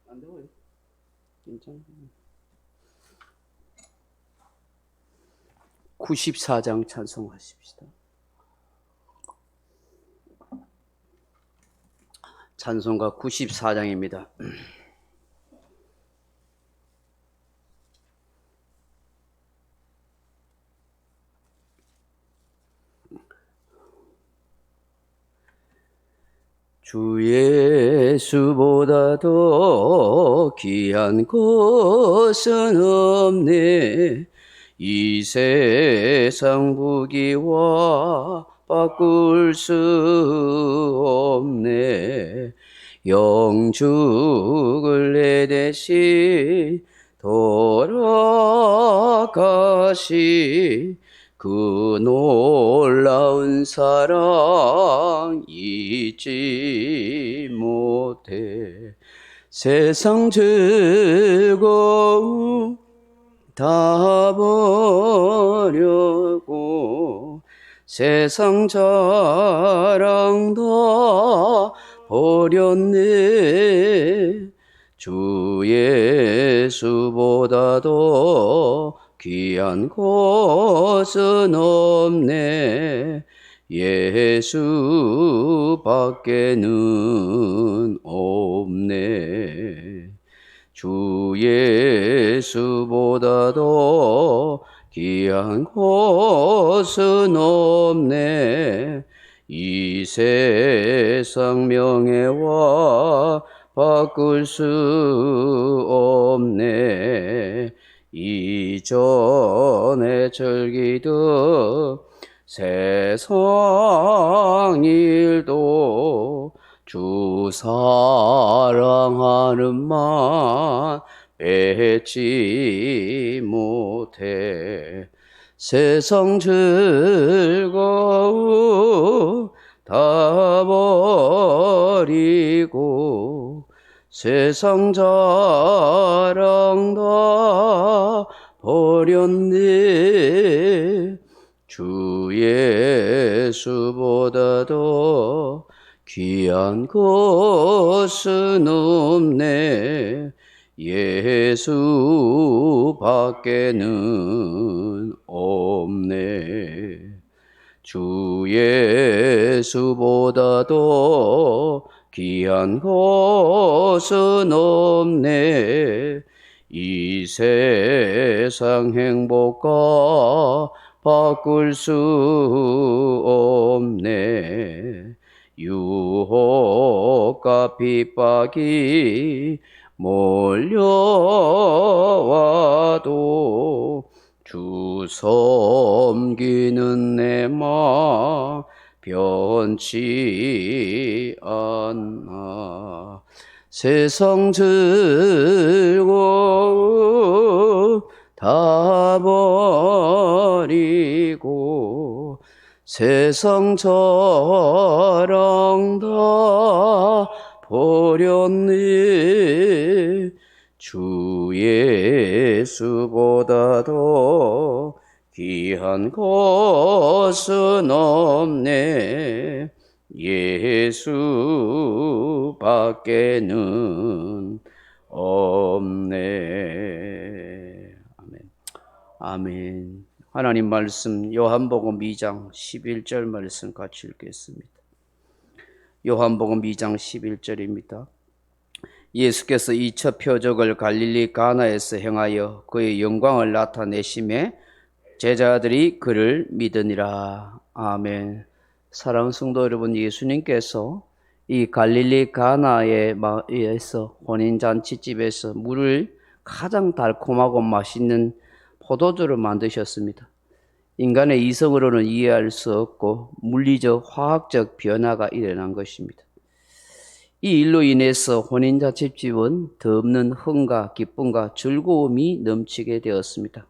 안 되고요. 괜찮아요. 94장 찬송하십시다. 찬송가 94장입니다. 주 예수보다 더 귀한 것은 없네. 이 세상 부귀와 바꿀 수 없네. 영죽을 내 대신 돌아가시 그 놀라운 사랑 잊지 못해. 세상 즐거움 다 버려고 세상 자랑 다 버렸네. 주 예수보다 더 귀한 것은 없네. 예수밖에는 없네. 주 예수보다 더 귀한 것은 없네. 이 세상 명예와 바꿀 수 없네. 이전에 즐기던 세상 일도 주 사랑하는 만 맺지 못해. 세상 즐거움 다 버리고 세상 자랑 다 버렸네. 주 예수보다 더 귀한 것은 없네. 예수밖에는 없네. 주 예수보다 더 귀한 것은 없네. 이 세상 행복과 바꿀 수 없네. 유혹과 핍박이 몰려와도 주 섬기는 내 마음 변치 않아. 세상 즐거움 다 버리고 세상 자랑 다 버렸네. 주 예수보다 더 귀한 것은 없네. 예수밖에는 없네. 아멘. 아멘. 하나님 말씀 요한복음 2장 11절 말씀 같이 읽겠습니다. 요한복음 2장 11절입니다. 예수께서 이 첫 표적을 갈릴리 가나에서 행하여 그의 영광을 나타내심에 제자들이 그를 믿으니라. 아멘. 사랑하는 성도 여러분, 예수님께서 이 갈릴리 가나에서 혼인잔치집에서 물을 가장 달콤하고 맛있는 포도주를 만드셨습니다. 인간의 이성으로는 이해할 수 없고 물리적, 화학적 변화가 일어난 것입니다. 이 일로 인해서 혼인잔치집은 더없는 흥과 기쁨과 즐거움이 넘치게 되었습니다.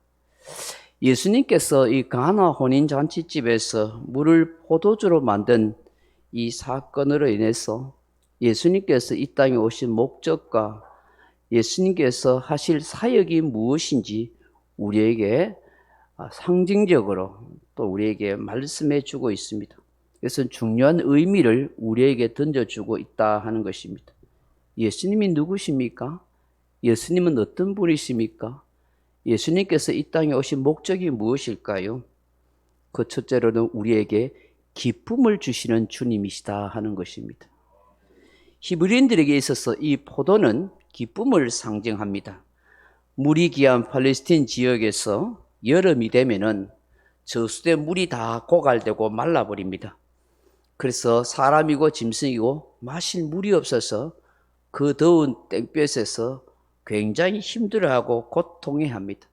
예수님께서 이 가나 혼인잔치집에서 물을 포도주로 만든 이 사건으로 인해서 예수님께서 이 땅에 오신 목적과 예수님께서 하실 사역이 무엇인지 우리에게 상징적으로 또 우리에게 말씀해 주고 있습니다. 이것은 중요한 의미를 우리에게 던져주고 있다 하는 것입니다. 예수님이 누구십니까? 예수님은 어떤 분이십니까? 예수님께서 이 땅에 오신 목적이 무엇일까요? 그 첫째로는 우리에게 기쁨을 주시는 주님이시다 하는 것입니다. 히브리인들에게 있어서 이 포도는 기쁨을 상징합니다. 물이 귀한 팔레스틴 지역에서 여름이 되면은 저수대 물이 다 고갈되고 말라버립니다. 그래서 사람이고 짐승이고 마실 물이 없어서 그 더운 땡볕에서 굉장히 힘들어하고 고통해합니다.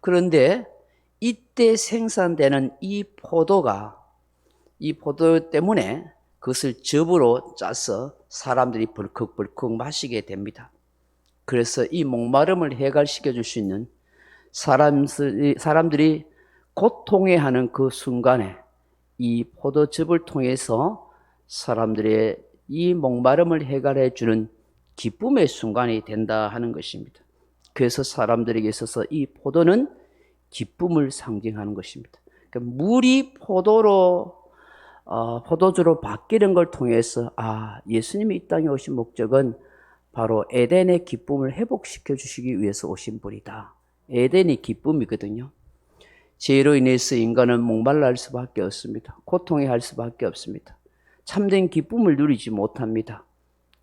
그런데 이때 생산되는 이 포도 때문에 그것을 즙으로 짜서 사람들이 벌컥벌컥 마시게 됩니다. 그래서 이 목마름을 해결시켜 줄 수 있는 사람들이 고통해하는 그 순간에 이 포도즙을 통해서 사람들의 이 목마름을 해결해 주는 기쁨의 순간이 된다 하는 것입니다. 그래서 사람들에게 있어서 이 포도는 기쁨을 상징하는 것입니다. 그러니까 물이 포도주로 바뀌는 걸 통해서 예수님이 이 땅에 오신 목적은 바로 에덴의 기쁨을 회복시켜 주시기 위해서 오신 분이다. 에덴이 기쁨이거든요. 죄로 인해서 인간은 목말라 할 수밖에 없습니다. 고통해할 수밖에 없습니다. 참된 기쁨을 누리지 못합니다.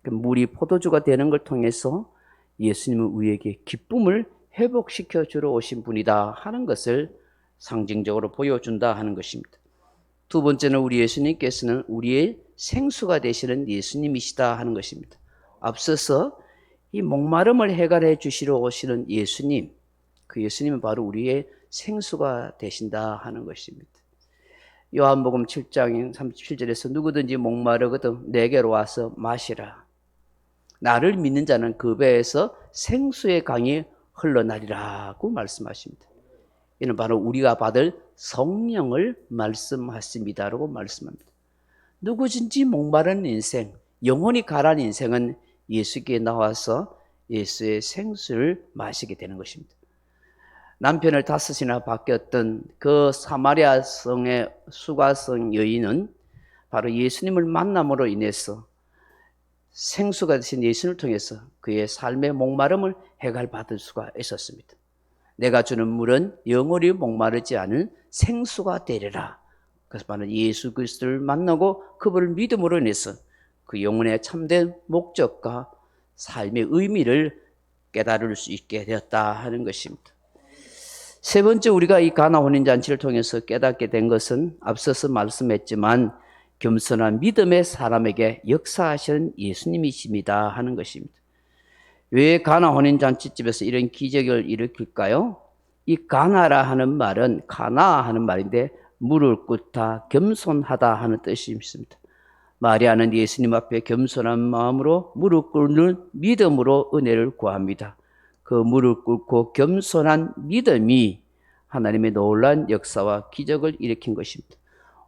물이 포도주가 되는 걸 통해서 예수님은 우리에게 기쁨을 회복시켜 주러 오신 분이다 하는 것을 상징적으로 보여준다 하는 것입니다. 두 번째는 우리 예수님께서는 우리의 생수가 되시는 예수님이시다 하는 것입니다. 앞서서 이 목마름을 해결해 주시러 오시는 예수님, 그 예수님은 바로 우리의 생수가 되신다 하는 것입니다. 요한복음 7장 37절에서 누구든지 목마르거든 내게로 와서 마시라. 나를 믿는 자는 그 배에서 생수의 강이 흘러나리라고 말씀하십니다. 이는 바로 우리가 받을 성령을 말씀하십니다라고 말씀합니다. 누구든지 목마른 인생, 영혼이 가라앉은 인생은 예수께 나와서 예수의 생수를 마시게 되는 것입니다. 남편을 5이나 바뀌었던 그 사마리아 성의 수가성 여인은 바로 예수님을 만남으로 인해서 생수가 되신 예수님을 통해서 그의 삶의 목마름을 해결받을 수가 있었습니다. 내가 주는 물은 영원히 목마르지 않은 생수가 되리라. 그래서 바로 예수 그리스도를 만나고 그분을 믿음으로 인해서 그 영혼의 참된 목적과 삶의 의미를 깨달을 수 있게 되었다 하는 것입니다. 세 번째, 우리가 이 가나 혼인잔치를 통해서 깨닫게 된 것은 앞서서 말씀했지만 겸손한 믿음의 사람에게 역사하시는 예수님이십니다 하는 것입니다. 왜 가나 혼인잔치집에서 이런 기적을 일으킬까요? 이 가나라 하는 말은 가나 하는 말인데 물을 꿇다, 겸손하다 하는 뜻이 있습니다. 마리아는 예수님 앞에 겸손한 마음으로 무릎 꿇는 믿음으로 은혜를 구합니다. 그 무릎 꿇고 겸손한 믿음이 하나님의 놀라운 역사와 기적을 일으킨 것입니다.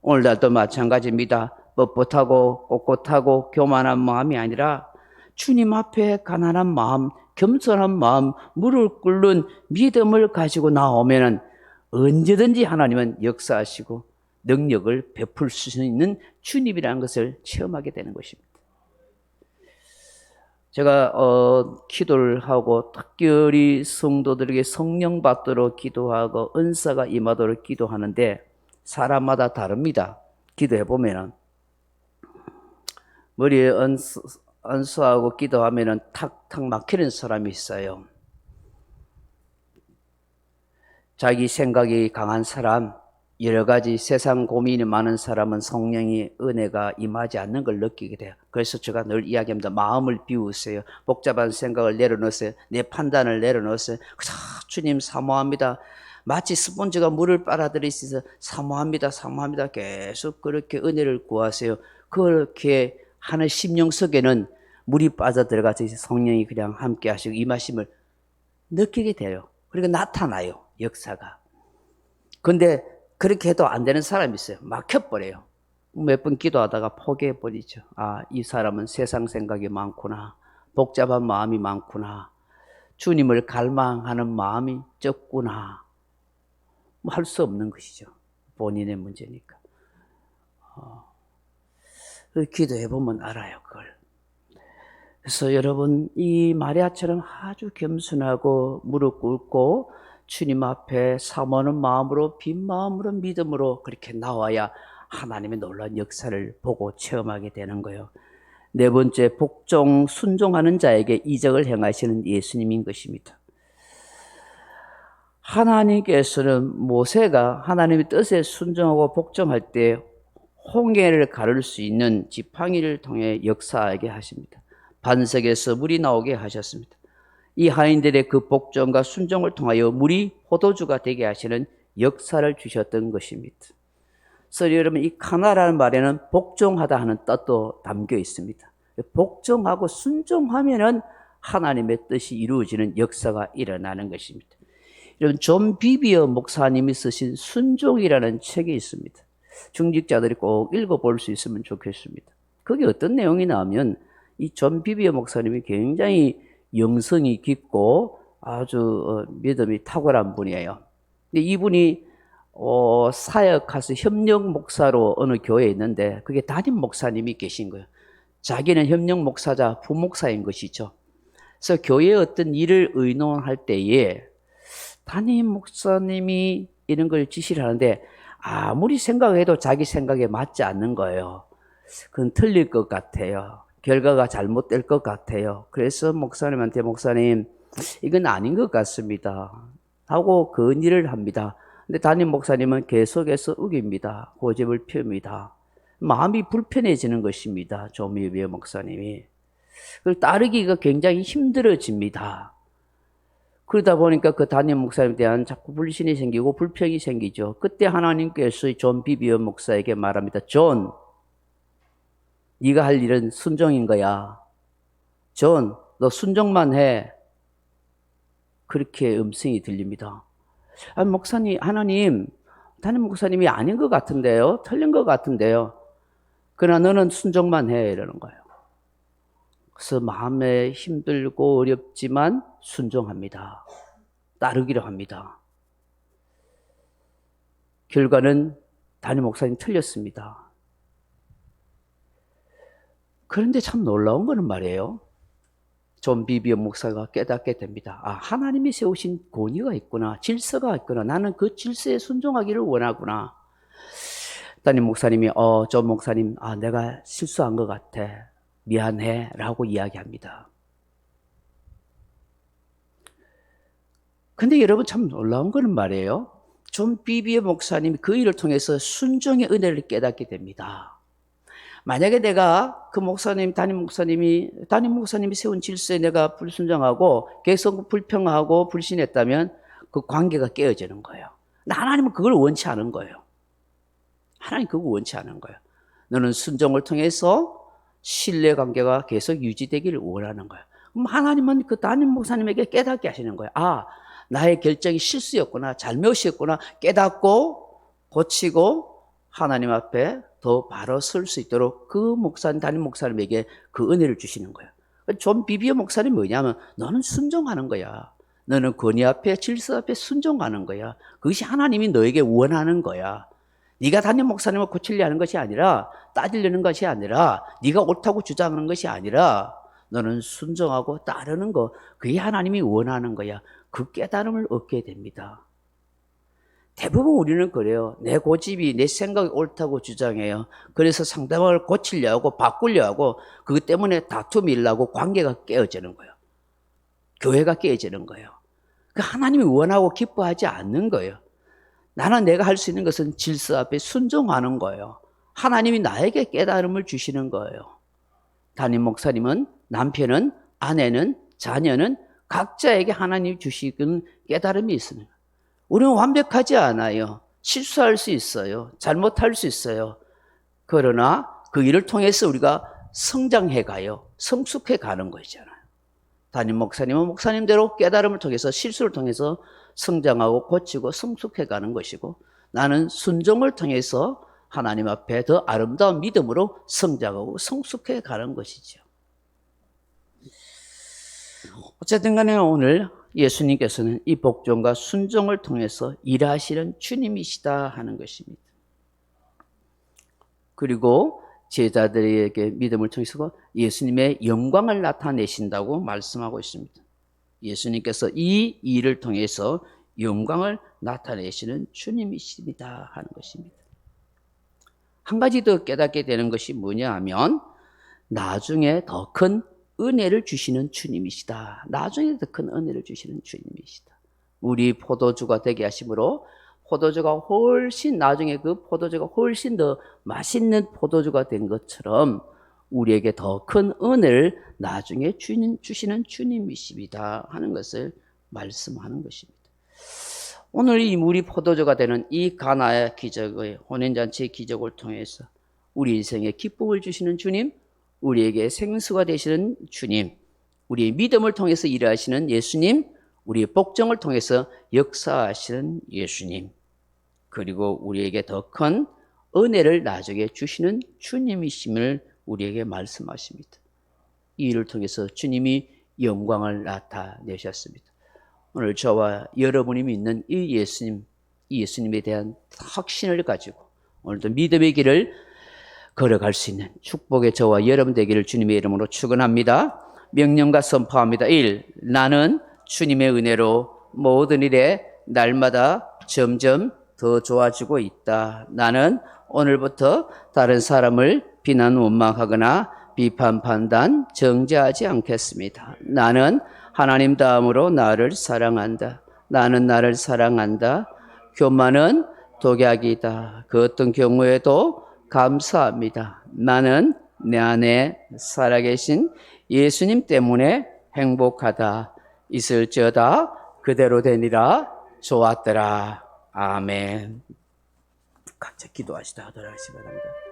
오늘날도 마찬가지입니다. 뻣뻣하고 꼿꼿하고 교만한 마음이 아니라 주님 앞에 가난한 마음, 겸손한 마음, 무릎 꿇는 믿음을 가지고 나오면 언제든지 하나님은 역사하시고 능력을 베풀 수 있는 주님이라는 것을 체험하게 되는 것입니다. 제가 기도를 하고 특별히 성도들에게 성령 받도록 기도하고 은사가 임하도록 기도하는데 사람마다 다릅니다. 기도해 보면은 머리에 은수하고 기도하면은 탁탁 막히는 사람이 있어요. 자기 생각이 강한 사람, 여러 가지 세상 고민이 많은 사람은 성령의 은혜가 임하지 않는 걸 느끼게 돼요. 그래서 제가 늘 이야기합니다. 마음을 비우세요. 복잡한 생각을 내려놓으세요. 내 판단을 내려놓으세요. 주님 사모합니다. 마치 스폰지가 물을 빨아들이셔서 사모합니다. 사모합니다. 계속 그렇게 은혜를 구하세요. 그렇게 하는 심령 속에는 물이 빠져들어가서 성령이 그냥 함께 하시고 임하심을 느끼게 돼요. 그리고 나타나요. 역사가. 그런데 그렇게 해도 안 되는 사람이 있어요. 막혀버려요. 몇 번 기도하다가 포기해버리죠. 이 사람은 세상 생각이 많구나. 복잡한 마음이 많구나. 주님을 갈망하는 마음이 적구나. 할 수 없는 것이죠. 본인의 문제니까. 기도해 보면 알아요, 그걸. 그래서 여러분, 이 마리아처럼 아주 겸손하고 무릎 꿇고 주님 앞에 사모하는 마음으로, 빈 마음으로, 믿음으로 그렇게 나와야 하나님의 놀라운 역사를 보고 체험하게 되는 거예요. 네 번째, 복종, 순종하는 자에게 이적을 행하시는 예수님인 것입니다. 하나님께서는 모세가 하나님의 뜻에 순종하고 복종할 때 홍해를 가를 수 있는 지팡이를 통해 역사하게 하십니다. 반석에서 물이 나오게 하셨습니다. 이 하인들의 그 복종과 순종을 통하여 물이 포도주가 되게 하시는 역사를 주셨던 것입니다. 그래서 여러분, 이 카나라는 말에는 복종하다 하는 뜻도 담겨 있습니다. 복종하고 순종하면은 하나님의 뜻이 이루어지는 역사가 일어나는 것입니다. 여러분, 존 비비어 목사님이 쓰신 순종이라는 책이 있습니다. 중직자들이 꼭 읽어볼 수 있으면 좋겠습니다. 거기 어떤 내용이 나오면 이 존 비비어 목사님이 굉장히 영성이 깊고 아주 믿음이 탁월한 분이에요. 근데 이분이 사역하서 협력 목사로 어느 교회에 있는데 그게 담임 목사님이 계신 거예요. 자기는 협력 목사자, 부목사인 것이죠. 그래서 교회의 어떤 일을 의논할 때에 담임 목사님이 이런 걸 지시를 하는데 아무리 생각해도 자기 생각에 맞지 않는 거예요. 그건 틀릴 것 같아요. 결과가 잘못될 것 같아요. 그래서 목사님한테 목사님 이건 아닌 것 같습니다 하고 건의를 합니다. 근데 담임 목사님은 계속해서 우깁니다. 고집을 펴니다. 마음이 불편해지는 것입니다. 조미비어 목사님이. 그걸 따르기가 굉장히 힘들어집니다. 그러다 보니까 그 담임 목사님에 대한 자꾸 불신이 생기고 불평이 생기죠. 그때 하나님께서 존 비비어 목사에게 말합니다. 존, 네가 할 일은 순종인 거야. 존, 너 순종만 해. 그렇게 음성이 들립니다. 아니, 목사님, 하나님, 담임 목사님이 아닌 것 같은데요? 틀린 것 같은데요? 그러나 너는 순종만 해. 이러는 거예요. 그래서 마음에 힘들고 어렵지만 순종합니다. 따르기로 합니다. 결과는 담임 목사님 틀렸습니다. 그런데 참 놀라운 거는 말이에요. 존 비비어 목사가 깨닫게 됩니다. 아, 하나님이 세우신 권위가 있구나. 질서가 있구나. 나는 그 질서에 순종하기를 원하구나. 담임 목사님이 존 목사님, 내가 실수한 것 같아. 미안해 라고 이야기합니다. 근데 여러분 참 놀라운 거는 말이에요. 존 비비어 목사님이 그 일을 통해서 순종의 은혜를 깨닫게 됩니다. 만약에 내가 그 목사님, 담임 목사님이 세운 질서에 내가 불순종하고 계속 불평하고 불신했다면 그 관계가 깨어지는 거예요. 하나님은 그걸 원치 않은 거예요. 하나님 그거 원치 않은 거예요. 너는 순종을 통해서 신뢰 관계가 계속 유지되기를 원하는 거예요. 그럼 하나님은 그 담임 목사님에게 깨닫게 하시는 거예요. 아, 나의 결정이 실수였구나, 잘못이었구나 깨닫고 고치고 하나님 앞에 더 바로 설 수 있도록 그 목사님, 담임 목사님에게 그 은혜를 주시는 거예요. 존 비비어 목사님이 뭐냐면 너는 순종하는 거야. 너는 권위 앞에 질서 앞에 순종하는 거야. 그것이 하나님이 너에게 원하는 거야. 네가 담임 목사님을 고치려 하는 것이 아니라 따지려는 것이 아니라 네가 옳다고 주장하는 것이 아니라 너는 순종하고 따르는 거 그게 하나님이 원하는 거야. 그 깨달음을 얻게 됩니다. 대부분 우리는 그래요. 내 고집이 내 생각이 옳다고 주장해요. 그래서 상대방을 고치려 하고 바꾸려 하고 그것 때문에 다툼이 일어나고 관계가 깨어지는 거예요. 교회가 깨어지는 거예요. 그 하나님이 원하고 기뻐하지 않는 거예요. 나는 내가 할 수 있는 것은 질서 앞에 순종하는 거예요. 하나님이 나에게 깨달음을 주시는 거예요. 담임 목사님은, 남편은, 아내는, 자녀는 각자에게 하나님이 주시는 깨달음이 있습니다. 우리는 완벽하지 않아요. 실수할 수 있어요. 잘못할 수 있어요. 그러나 그 일을 통해서 우리가 성장해 가요. 성숙해 가는 것이잖아요. 담임 목사님은 목사님대로 깨달음을 통해서 실수를 통해서 성장하고 고치고 성숙해 가는 것이고 나는 순종을 통해서 하나님 앞에 더 아름다운 믿음으로 성장하고 성숙해 가는 것이죠. 어쨌든 간에 오늘 예수님께서는 이 복종과 순종을 통해서 일하시는 주님이시다 하는 것입니다. 그리고 제자들에게 믿음을 통해서 예수님의 영광을 나타내신다고 말씀하고 있습니다. 예수님께서 이 일을 통해서 영광을 나타내시는 주님이십니다 하는 것입니다. 한 가지 더 깨닫게 되는 것이 뭐냐 하면 나중에 더 큰 은혜를 주시는 주님이시다. 나중에 더 큰 은혜를 주시는 주님이시다. 우리 포도주가 되게 하심으로 포도주가 훨씬 나중에 그 포도주가 훨씬 더 맛있는 포도주가 된 것처럼 우리에게 더 큰 은혜를 나중에 주시는 주님이십니다 하는 것을 말씀하는 것입니다. 오늘 이 우리 포도주가 되는 이 가나의 기적의 혼인잔치의 기적을 통해서 우리 인생에 기쁨을 주시는 주님, 우리에게 생수가 되시는 주님, 우리의 믿음을 통해서 일하시는 예수님, 우리의 복종을 통해서 역사하시는 예수님, 그리고 우리에게 더 큰 은혜를 나중에 주시는 주님이심을 우리에게 말씀하십니다. 이 일을 통해서 주님이 영광을 나타내셨습니다. 오늘 저와 여러분이 믿는 이 예수님에 대한 확신을 가지고 오늘도 믿음의 길을 걸어갈 수 있는 축복의 저와 여러분 되기를 주님의 이름으로 축원합니다. 명령과 선포합니다. 1. 나는 주님의 은혜로 모든 일에 날마다 점점 더 좋아지고 있다. 나는 오늘부터 다른 사람을 비난 원망하거나 비판 판단 정죄하지 않겠습니다. 나는 하나님 다음으로 나를 사랑한다. 나는 나를 사랑한다. 교만은 독약이다. 그 어떤 경우에도 감사합니다. 나는 내 안에 살아계신 예수님 때문에 행복하다. 있을지어다 그대로 되니라. 좋았더라. 아멘. 각자 기도하시다 하도록 하시기 바랍니다.